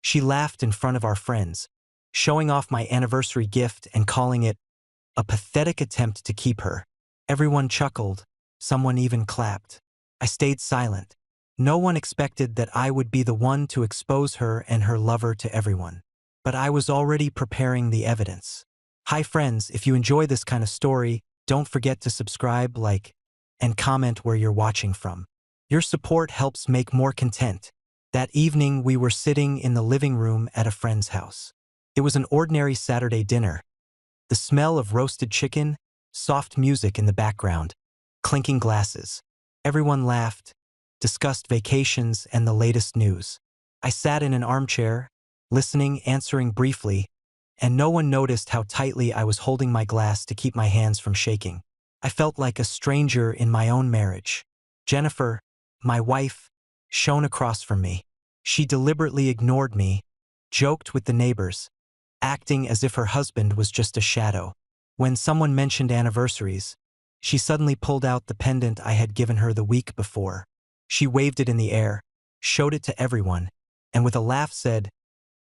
She laughed in front of our friends, showing off my anniversary gift and calling it a pathetic attempt to keep her. Everyone chuckled, someone even clapped. I stayed silent. No one expected that I would be the one to expose her and her lover to everyone. But I was already preparing the evidence. Hi friends, if you enjoy this kind of story, don't forget to subscribe, like, and comment where you're watching from. Your support helps make more content. That evening we were sitting in the living room at a friend's house. It was an ordinary Saturday dinner. The smell of roasted chicken, soft music in the background, clinking glasses. Everyone laughed, discussed vacations and the latest news. I sat in an armchair, listening, answering briefly, and no one noticed how tightly I was holding my glass to keep my hands from shaking. I felt like a stranger in my own marriage. Jennifer, my wife, shone across from me. She deliberately ignored me, joked with the neighbors, acting as if her husband was just a shadow. When someone mentioned anniversaries, she suddenly pulled out the pendant I had given her the week before. She waved it in the air, showed it to everyone, and with a laugh said,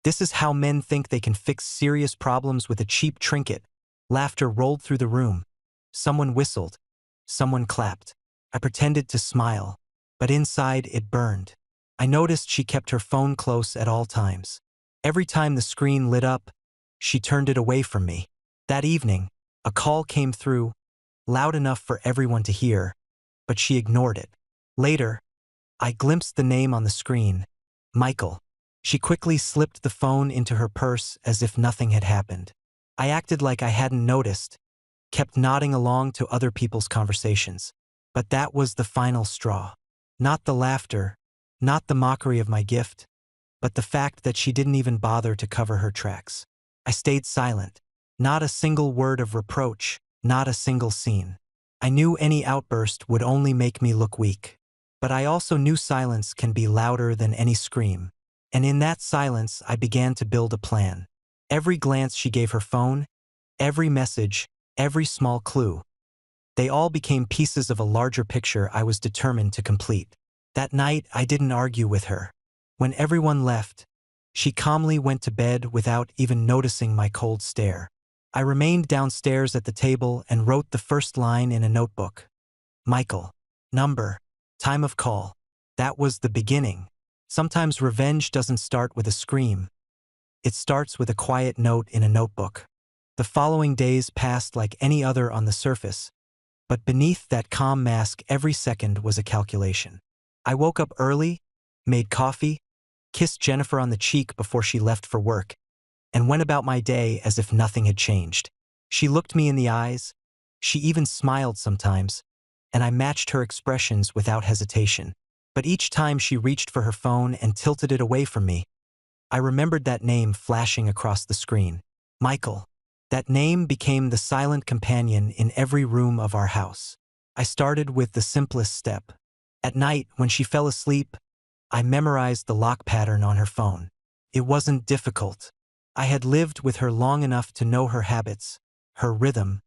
"This is how men think they can fix serious problems with a cheap trinket." Laughter rolled through the room. Someone whistled. Someone clapped. I pretended to smile, but inside it burned. I noticed she kept her phone close at all times. Every time the screen lit up, she turned it away from me. That evening, a call came through, loud enough for everyone to hear, but she ignored it. Later, I glimpsed the name on the screen, Michael. She quickly slipped the phone into her purse as if nothing had happened. I acted like I hadn't noticed, kept nodding along to other people's conversations. But that was the final straw. Not the laughter, not the mockery of my gift, but the fact that she didn't even bother to cover her tracks. I stayed silent. Not a single word of reproach, not a single scene. I knew any outburst would only make me look weak. But I also knew silence can be louder than any scream. And in that silence, I began to build a plan. Every glance she gave her phone, every message, every small clue, they all became pieces of a larger picture I was determined to complete. That night, I didn't argue with her. When everyone left, she calmly went to bed without even noticing my cold stare. I remained downstairs at the table and wrote the first line in a notebook. Michael. Number. Time of call. That was the beginning. Sometimes revenge doesn't start with a scream. It starts with a quiet note in a notebook. The following days passed like any other on the surface, but beneath that calm mask every second was a calculation. I woke up early, made coffee, kissed Jennifer on the cheek before she left for work, and went about my day as if nothing had changed. She looked me in the eyes, she even smiled sometimes, and I matched her expressions without hesitation. But each time she reached for her phone and tilted it away from me, I remembered that name flashing across the screen. Michael. That name became the silent companion in every room of our house. I started with the simplest step. At night, when she fell asleep, I memorized the lock pattern on her phone. It wasn't difficult. I had lived with her long enough to know her habits, her rhythm,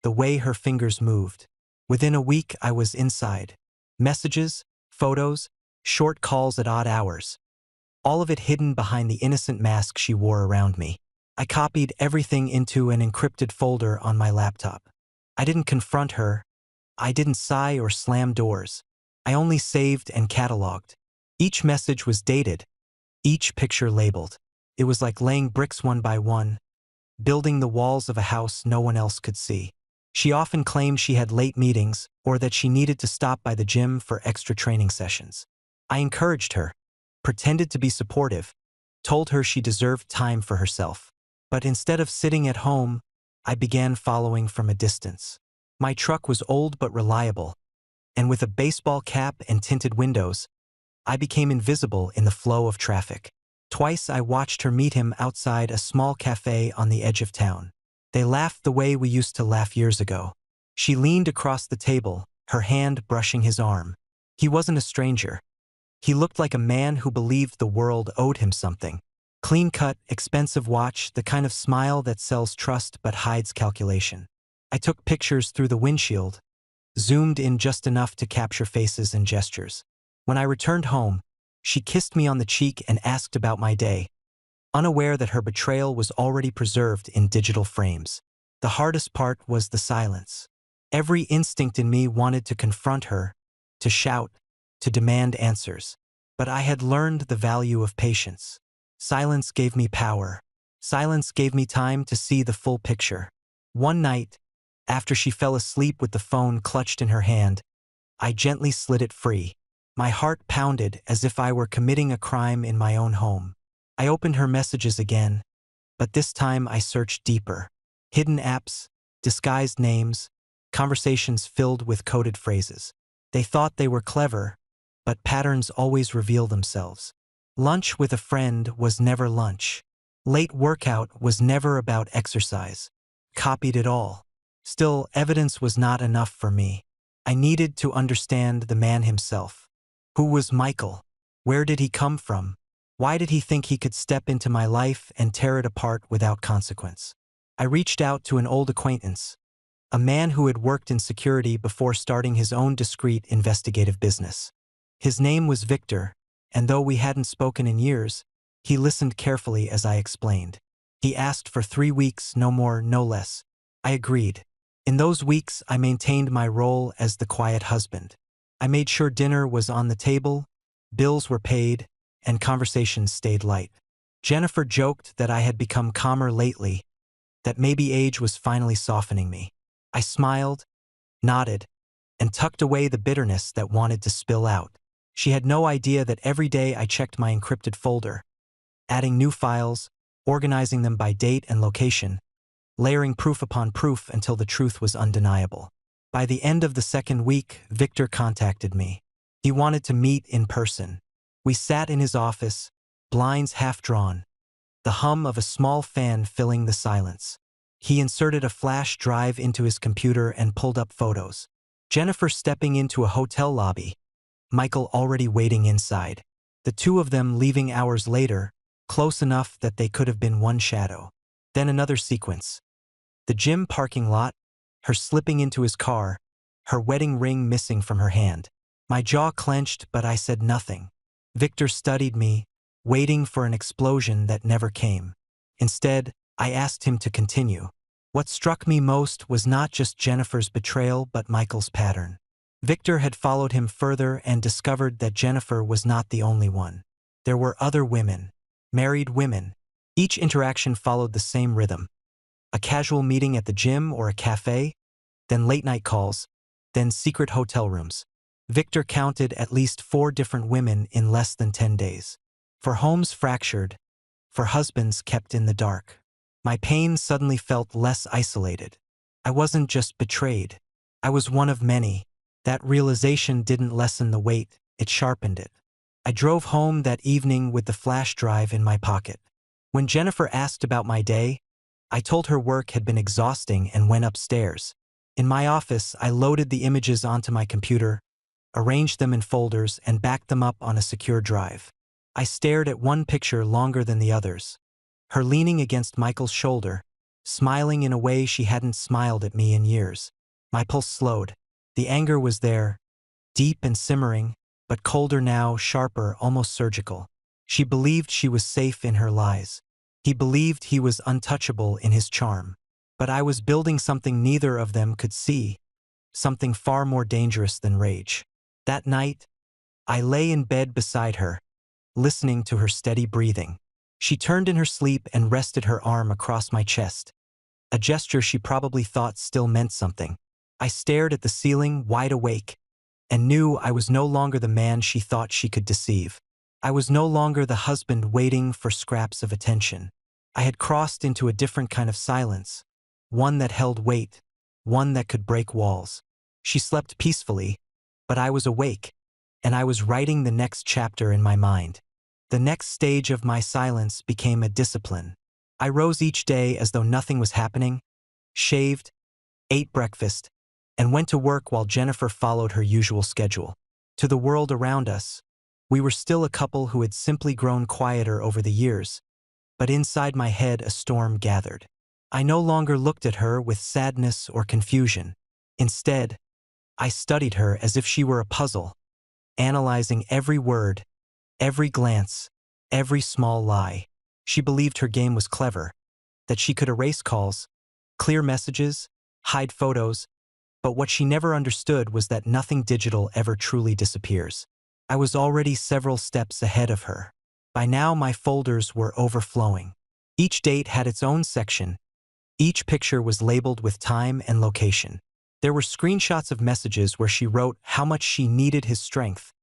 the way her fingers moved. Within a week, I was inside. Messages, photos, short calls at odd hours. All of it hidden behind the innocent mask she wore around me. I copied everything into an encrypted folder on my laptop. I didn't confront her. I didn't sigh or slam doors. I only saved and cataloged. Each message was dated, each picture labeled. It was like laying bricks one by one, building the walls of a house no one else could see. She often claimed she had late meetings or that she needed to stop by the gym for extra training sessions. I encouraged her, pretended to be supportive, told her she deserved time for herself. But instead of sitting at home, I began following from a distance. My truck was old but reliable, and with a baseball cap and tinted windows, I became invisible in the flow of traffic. Twice I watched her meet him outside a small cafe on the edge of town. They laughed the way we used to laugh years ago. She leaned across the table, her hand brushing his arm. He wasn't a stranger. He looked like a man who believed the world owed him something. Clean-cut, expensive watch, the kind of smile that sells trust but hides calculation. I took pictures through the windshield, zoomed in just enough to capture faces and gestures. When I returned home, she kissed me on the cheek and asked about my day. unaware that her betrayal was already preserved in digital frames. The hardest part was the silence. Every instinct in me wanted to confront her, to shout, to demand answers. But I had learned the value of patience. Silence gave me power. Silence gave me time to see the full picture. One night, after she fell asleep with the phone clutched in her hand, I gently slid it free. My heart pounded as if I were committing a crime in my own home. I opened her messages again, but this time I searched deeper. Hidden apps, disguised names, conversations filled with coded phrases. They thought they were clever, but patterns always reveal themselves. Lunch with a friend was never lunch. Late workout was never about exercise. Copied it all. Still, evidence was not enough for me. I needed to understand the man himself. Who was Michael? Where did he come from? Why did he think he could step into my life and tear it apart without consequence? I reached out to an old acquaintance, a man who had worked in security before starting his own discreet investigative business. His name was Victor, and though we hadn't spoken in years, he listened carefully as I explained. He asked for 3 weeks, no more, no less. I agreed. In those weeks, I maintained my role as the quiet husband. I made sure dinner was on the table, bills were paid, and conversations stayed light. Jennifer joked that I had become calmer lately, that maybe age was finally softening me. I smiled, nodded, and tucked away the bitterness that wanted to spill out. She had no idea that every day I checked my encrypted folder, adding new files, organizing them by date and location, layering proof upon proof until the truth was undeniable. By the end of the second week, Victor contacted me. He wanted to meet in person. We sat in his office, blinds half drawn, the hum of a small fan filling the silence. He inserted a flash drive into his computer and pulled up photos. Jennifer stepping into a hotel lobby, Michael already waiting inside. The two of them leaving hours later, close enough that they could have been one shadow. Then another sequence. The gym parking lot, her slipping into his car, her wedding ring missing from her hand. My jaw clenched, but I said nothing. Victor studied me, waiting for an explosion that never came. Instead, I asked him to continue. What struck me most was not just Jennifer's betrayal but Michael's pattern. Victor had followed him further and discovered that Jennifer was not the only one. There were other women, married women. Each interaction followed the same rhythm. A casual meeting at the gym or a cafe, then late-night calls, then secret hotel rooms. Victor counted at least 4 different women in less than 10 days. For homes fractured, for husbands kept in the dark. My pain suddenly felt less isolated. I wasn't just betrayed. I was one of many. That realization didn't lessen the weight, it sharpened it. I drove home that evening with the flash drive in my pocket. When Jennifer asked about my day, I told her work had been exhausting and went upstairs. In my office, I loaded the images onto my computer, arranged them in folders, and backed them up on a secure drive. I stared at one picture longer than the others. Her leaning against Michael's shoulder, smiling in a way she hadn't smiled at me in years. My pulse slowed. The anger was there, deep and simmering, but colder now, sharper, almost surgical. She believed she was safe in her lies. He believed he was untouchable in his charm. But I was building something neither of them could see, something far more dangerous than rage. That night, I lay in bed beside her, listening to her steady breathing. She turned in her sleep and rested her arm across my chest, a gesture she probably thought still meant something. I stared at the ceiling, wide awake, and knew I was no longer the man she thought she could deceive. I was no longer the husband waiting for scraps of attention. I had crossed into a different kind of silence, one that held weight, one that could break walls. She slept peacefully, but I was awake, and I was writing the next chapter in my mind. The next stage of my silence became a discipline. I rose each day as though nothing was happening, shaved, ate breakfast, and went to work while Jennifer followed her usual schedule. To the world around us, we were still a couple who had simply grown quieter over the years, but inside my head a storm gathered. I no longer looked at her with sadness or confusion. Instead, I studied her as if she were a puzzle, analyzing every word, every glance, every small lie. She believed her game was clever, that she could erase calls, clear messages, hide photos, but what she never understood was that nothing digital ever truly disappears. I was already several steps ahead of her. By now my folders were overflowing. Each date had its own section. Each picture was labeled with time and location. There were screenshots of messages where she wrote how much she needed his strength,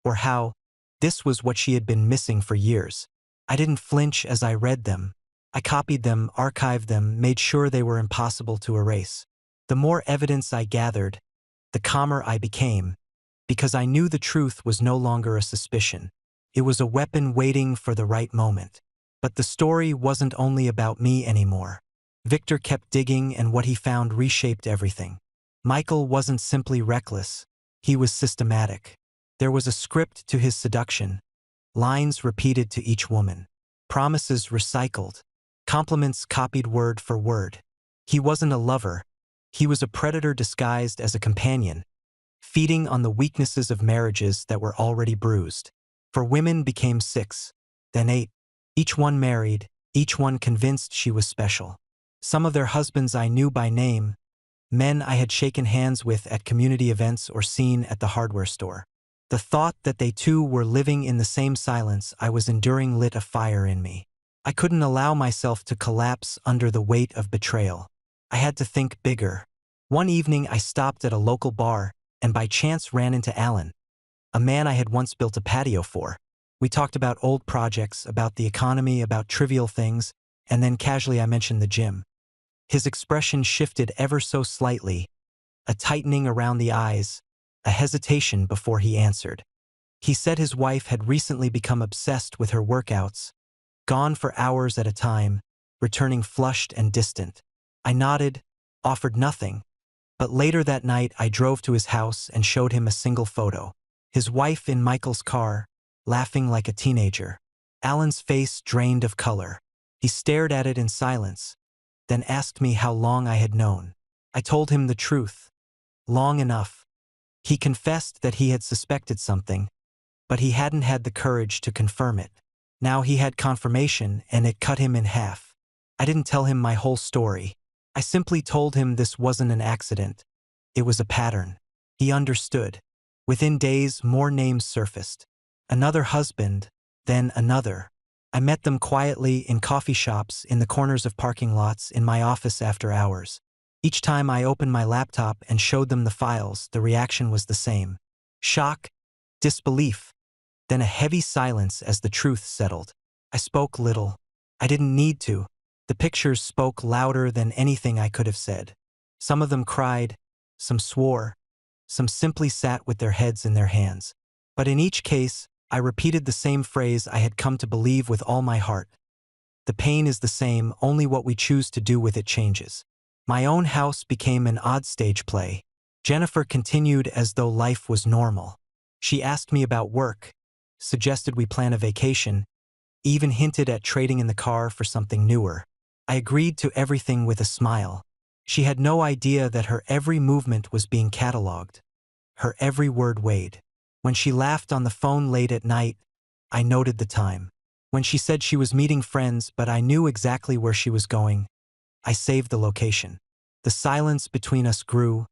or how this was what she had been missing for years. I didn't flinch as I read them. I copied them, archived them, made sure they were impossible to erase. The more evidence I gathered, the calmer I became, because I knew the truth was no longer a suspicion. It was a weapon waiting for the right moment. But the story wasn't only about me anymore. Victor kept digging, and what he found reshaped everything. Michael wasn't simply reckless. He was systematic. There was a script to his seduction, lines repeated to each woman, promises recycled, compliments copied word for word. He wasn't a lover. He was a predator disguised as a companion, feeding on the weaknesses of marriages that were already bruised. For women became 6, then 8. Each one married, each one convinced she was special. Some of their husbands I knew by name, men I had shaken hands with at community events or seen at the hardware store. The thought that they too were living in the same silence I was enduring lit a fire in me. I couldn't allow myself to collapse under the weight of betrayal. I had to think bigger. One evening I stopped at a local bar and by chance ran into Alan, a man I had once built a patio for. We talked about old projects, about the economy, about trivial things, and then casually I mentioned the gym. His expression shifted ever so slightly, a tightening around the eyes, a hesitation before he answered. He said his wife had recently become obsessed with her workouts, gone for hours at a time, returning flushed and distant. I nodded, offered nothing, but later that night I drove to his house and showed him a single photo. His wife in Michael's car, laughing like a teenager. Alan's face drained of color. He stared at it in silence, then asked me how long I had known. I told him the truth. Long enough. He confessed that he had suspected something, but he hadn't had the courage to confirm it. Now he had confirmation, and it cut him in half. I didn't tell him my whole story. I simply told him this wasn't an accident. It was a pattern. He understood. Within days, more names surfaced. Another husband, then another. I met them quietly in coffee shops, in the corners of parking lots, in my office after hours. Each time I opened my laptop and showed them the files, the reaction was the same. Shock, disbelief, then a heavy silence as the truth settled. I spoke little. I didn't need to. The pictures spoke louder than anything I could have said. Some of them cried, some swore, some simply sat with their heads in their hands. But in each case, I repeated the same phrase I had come to believe with all my heart. The pain is the same, only what we choose to do with it changes. My own house became an odd stage play. Jennifer continued as though life was normal. She asked me about work, suggested we plan a vacation, even hinted at trading in the car for something newer. I agreed to everything with a smile. She had no idea that her every movement was being catalogued. Her every word weighed. When she laughed on the phone late at night, I noted the time. When she said she was meeting friends but I knew exactly where she was going, I saved the location. The silence between us grew,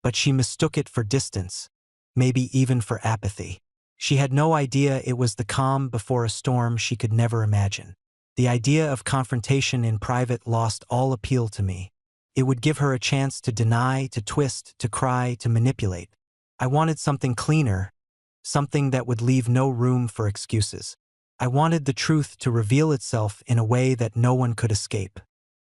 but she mistook it for distance, maybe even for apathy. She had no idea it was the calm before a storm she could never imagine. The idea of confrontation in private lost all appeal to me. It would give her a chance to deny, to twist, to cry, to manipulate. I wanted something cleaner, something that would leave no room for excuses. I wanted the truth to reveal itself in a way that no one could escape.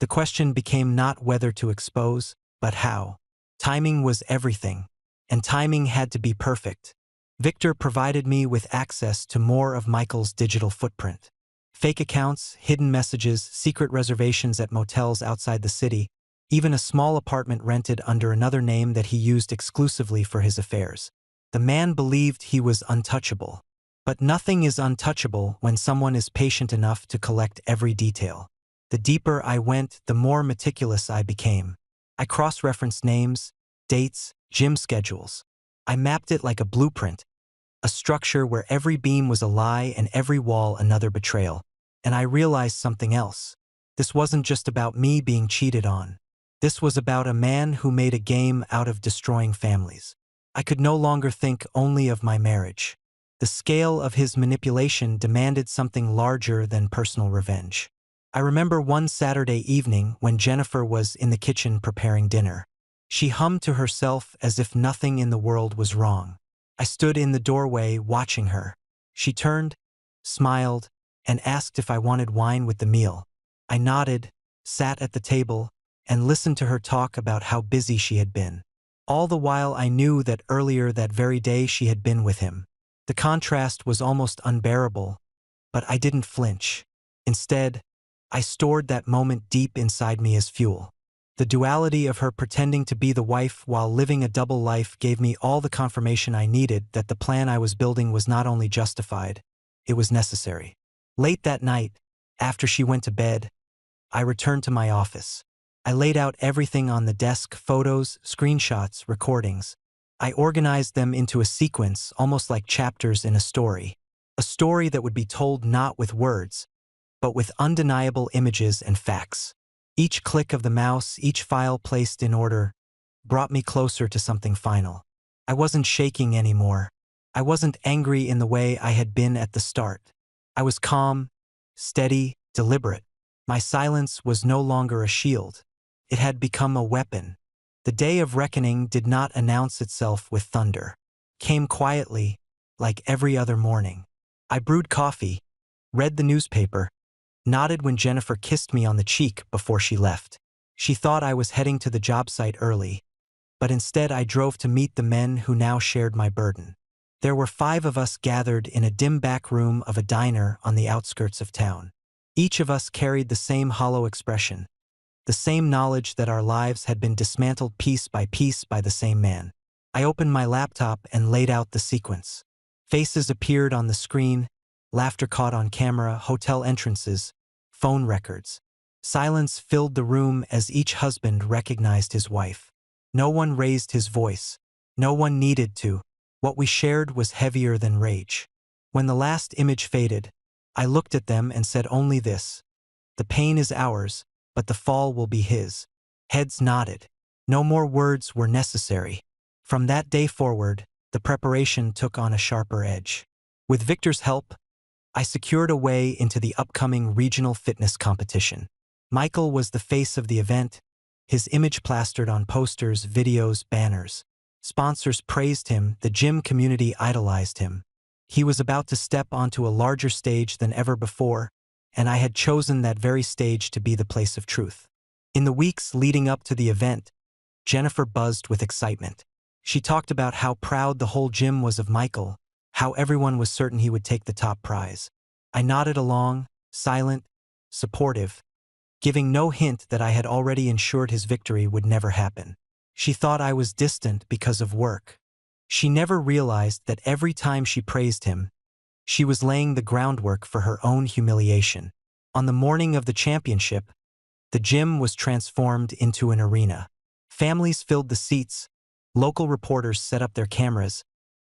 The question became not whether to expose, but how. Timing was everything, and timing had to be perfect. Victor provided me with access to more of Michael's digital footprint. Fake accounts, hidden messages, secret reservations at motels outside the city, even a small apartment rented under another name that he used exclusively for his affairs. The man believed he was untouchable. But nothing is untouchable when someone is patient enough to collect every detail. The deeper I went, the more meticulous I became. I cross-referenced names, dates, gym schedules. I mapped it like a blueprint, a structure where every beam was a lie and every wall another betrayal. and I realized something else. This wasn't just about me being cheated on. This was about a man who made a game out of destroying families. I could no longer think only of my marriage. The scale of his manipulation demanded something larger than personal revenge. I remember one Saturday evening when Jennifer was in the kitchen preparing dinner. She hummed to herself as if nothing in the world was wrong. I stood in the doorway watching her. She turned, smiled, and asked if I wanted wine with the meal. I nodded, sat at the table, and listened to her talk about how busy she had been. All the while I knew that earlier that very day she had been with him. The contrast was almost unbearable, but I didn't flinch. Instead, I stored that moment deep inside me as fuel. The duality of her pretending to be the wife while living a double life gave me all the confirmation I needed that the plan I was building was not only justified, it was necessary. Late that night, after she went to bed, I returned to my office. I laid out everything on the desk: photos, screenshots, recordings. I organized them into a sequence, almost like chapters in a story. A story that would be told not with words, but with undeniable images and facts. Each click of the mouse, each file placed in order, brought me closer to something final. I wasn't shaking anymore. I wasn't angry in the way I had been at the start. I was calm, steady, deliberate. My silence was no longer a shield. It had become a weapon. The day of reckoning did not announce itself with thunder. It came quietly, like every other morning. I brewed coffee, read the newspaper, nodded when Jennifer kissed me on the cheek before she left. She thought I was heading to the job site early, but instead I drove to meet the men who now shared my burden. There were 5 of us gathered in a dim back room of a diner on the outskirts of town. Each of us carried the same hollow expression, the same knowledge that our lives had been dismantled piece by the same man. I opened my laptop and laid out the sequence. Faces appeared on the screen, laughter caught on camera, hotel entrances, phone records. Silence filled the room as each husband recognized his wife. No one raised his voice. No one needed to. What we shared was heavier than rage. When the last image faded, I looked at them and said only this: the pain is ours, but the fall will be his. Heads nodded. No more words were necessary. From that day forward, the preparation took on a sharper edge. With Victor's help, I secured a way into the upcoming regional fitness competition. Michael was the face of the event, his image plastered on posters, videos, banners. Sponsors praised him, the gym community idolized him. He was about to step onto a larger stage than ever before, and I had chosen that very stage to be the place of truth. In the weeks leading up to the event, Jennifer buzzed with excitement. She talked about how proud the whole gym was of Michael, how everyone was certain he would take the top prize. I nodded along, silent, supportive, giving no hint that I had already ensured his victory would never happen. She thought I was distant because of work. She never realized that every time she praised him, she was laying the groundwork for her own humiliation. On the morning of the championship, the gym was transformed into an arena. Families filled the seats, local reporters set up their cameras,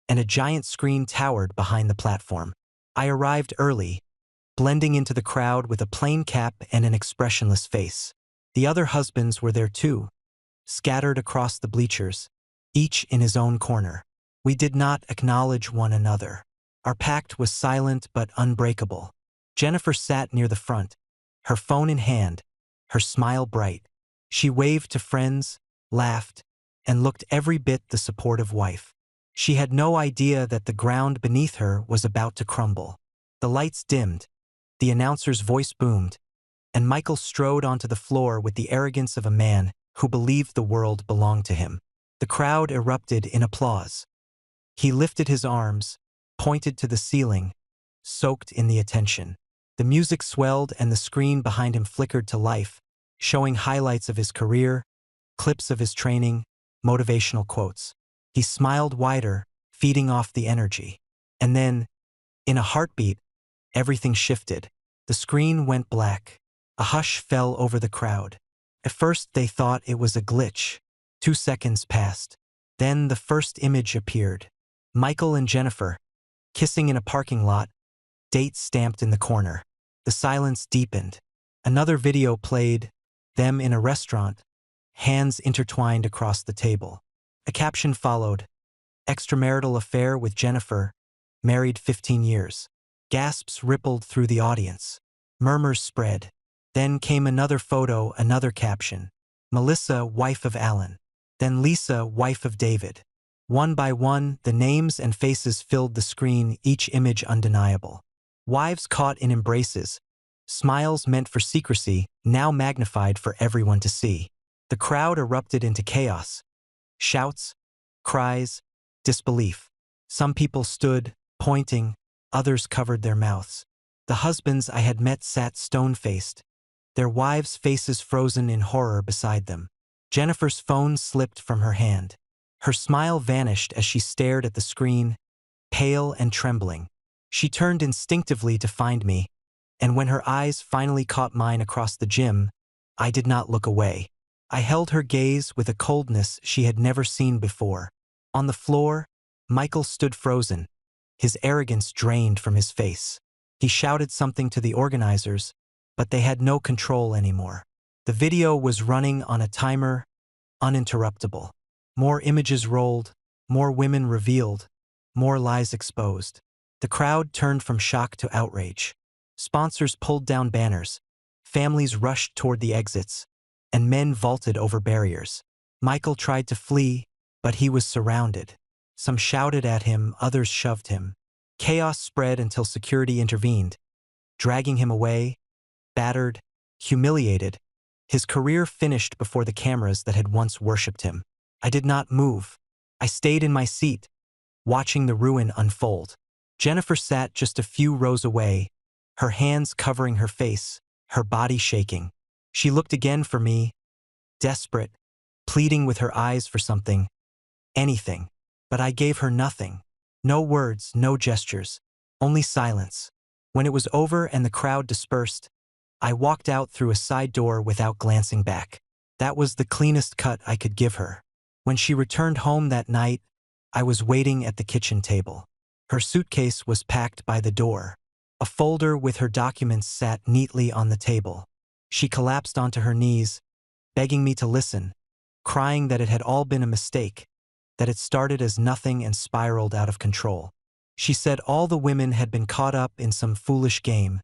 and a giant screen towered behind the platform. I arrived early, blending into the crowd with a plain cap and an expressionless face. The other husbands were there too, scattered across the bleachers, each in his own corner. We did not acknowledge one another. Our pact was silent but unbreakable. Jennifer sat near the front, her phone in hand, her smile bright. She waved to friends, laughed, and looked every bit the supportive wife. She had no idea that the ground beneath her was about to crumble. The lights dimmed, the announcer's voice boomed, and Michael strode onto the floor with the arrogance of a man who believed the world belonged to him. The crowd erupted in applause. He lifted his arms, pointed to the ceiling, soaked in the attention. The music swelled and the screen behind him flickered to life, showing highlights of his career, clips of his training, motivational quotes. He smiled wider, feeding off the energy. And then, in a heartbeat, everything shifted. The screen went black. A hush fell over the crowd. At first they thought it was a glitch. 2 seconds passed. Then the first image appeared. Michael and Jennifer, kissing in a parking lot, date stamped in the corner. The silence deepened. Another video played, them in a restaurant, hands intertwined across the table. A caption followed, extramarital affair with Jennifer, married 15 years. Gasps rippled through the audience. Murmurs spread. Then came another photo, another caption. Melissa, wife of Alan. Then Lisa, wife of David. One by one, the names and faces filled the screen, each image undeniable. Wives caught in embraces. Smiles meant for secrecy, now magnified for everyone to see. The crowd erupted into chaos. Shouts, cries, disbelief. Some people stood, pointing, others covered their mouths. The husbands I had met sat stone-faced, their wives' faces frozen in horror beside them. Jennifer's phone slipped from her hand. Her smile vanished as she stared at the screen, pale and trembling. She turned instinctively to find me, and when her eyes finally caught mine across the gym, I did not look away. I held her gaze with a coldness she had never seen before. On the floor, Michael stood frozen, his arrogance drained from his face. He shouted something to the organizers, but they had no control anymore. The video was running on a timer, uninterruptible. More images rolled, more women revealed, more lies exposed. The crowd turned from shock to outrage. Sponsors pulled down banners, families rushed toward the exits, and men vaulted over barriers. Michael tried to flee, but he was surrounded. Some shouted at him, others shoved him. Chaos spread until security intervened, dragging him away, battered, humiliated. His career finished before the cameras that had once worshipped him. I did not move. I stayed in my seat, watching the ruin unfold. Jennifer sat just a few rows away, her hands covering her face, her body shaking. She looked again for me, desperate, pleading with her eyes for something, anything. But I gave her nothing. No words, no gestures, only silence. When it was over and the crowd dispersed, I walked out through a side door without glancing back. That was the cleanest cut I could give her. When she returned home that night, I was waiting at the kitchen table. Her suitcase was packed by the door. A folder with her documents sat neatly on the table. She collapsed onto her knees, begging me to listen, crying that it had all been a mistake, that it started as nothing and spiraled out of control. She said all the women had been caught up in some foolish game,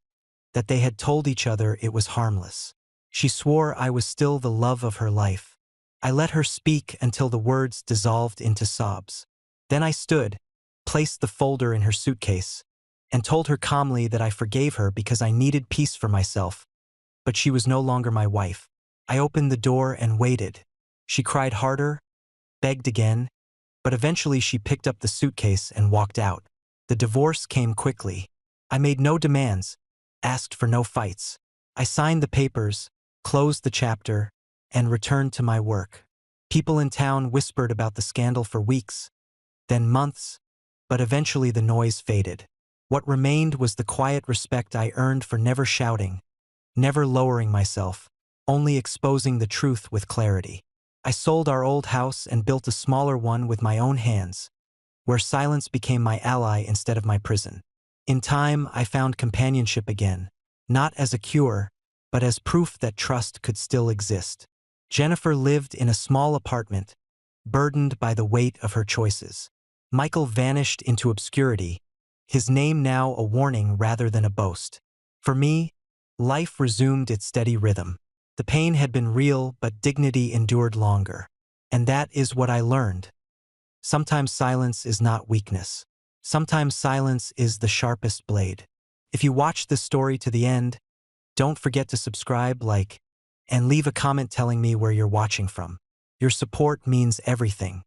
that they had told each other it was harmless. She swore I was still the love of her life. I let her speak until the words dissolved into sobs. Then I stood, placed the folder in her suitcase, and told her calmly that I forgave her because I needed peace for myself, but she was no longer my wife. I opened the door and waited. She cried harder, begged again, but eventually she picked up the suitcase and walked out. The divorce came quickly. I made no demands, asked for no fights. I signed the papers, closed the chapter, and returned to my work. People in town whispered about the scandal for weeks, then months, but eventually the noise faded. What remained was the quiet respect I earned for never shouting, never lowering myself, only exposing the truth with clarity. I sold our old house and built a smaller one with my own hands, where silence became my ally instead of my prison. In time, I found companionship again, not as a cure, but as proof that trust could still exist. Jennifer lived in a small apartment, burdened by the weight of her choices. Michael vanished into obscurity, his name now a warning rather than a boast. For me, life resumed its steady rhythm. The pain had been real, but dignity endured longer. And that is what I learned. Sometimes silence is not weakness. Sometimes silence is the sharpest blade. If you watch this story to the end, don't forget to subscribe, like, and leave a comment telling me where you're watching from. Your support means everything.